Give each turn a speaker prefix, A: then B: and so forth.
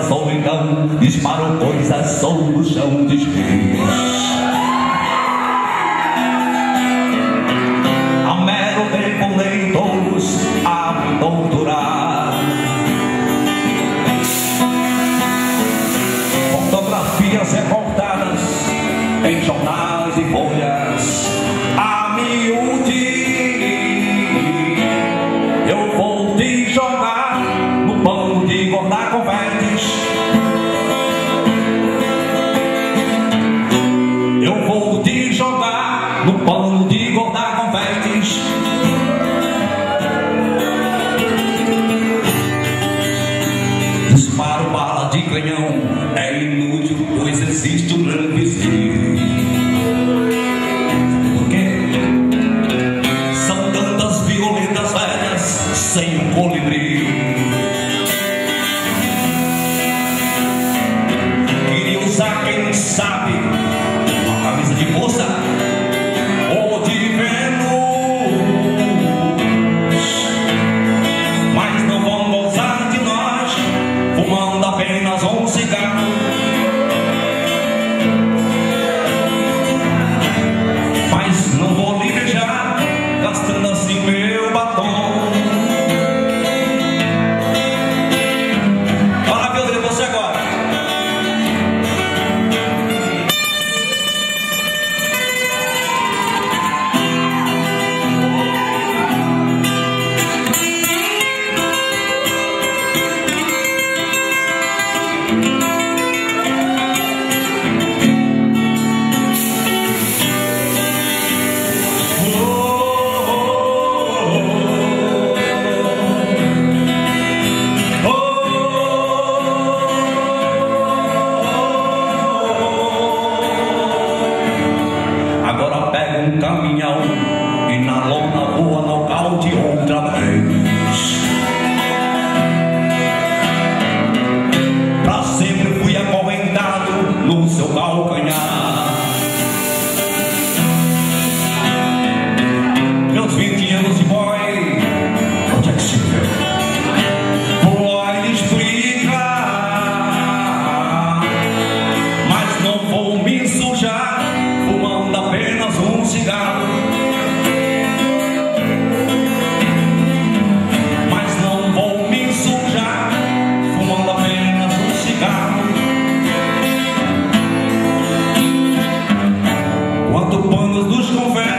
A: solidão, disparou coisas sobre o chão desfez. A mero tempo leitores a me doutorar. Fotografias recortadas em jornais e folhas a miúde. Eu vou te jogar no pano de guardar confetes. Eu vou te jogar no pano de guardar confetes. Disparo bala de canhão, é inútil, pois existe um grande vizinho. Por quê? São tantas violetas velhas sem um colibri. Queria usar, quem sabe, uma camisa de força ou de Vênus, mas não vão gozar de nós fumando apenas um cigarro. Mas não vou lhe beijar gastando assim meu batom. Olha que eu digo você agora. Agora pega um caminhão e na lona voa nocaute outra vez. Pra sempre fui acorrentado no seu calcanhar. Meus 20 anos de boy, onde é que se vê? Floyd explica, mas não vou me sujar fumando apenas um cigarro. Mas não vou me sujar fumando apenas um cigarro. Quanto panos dos confetes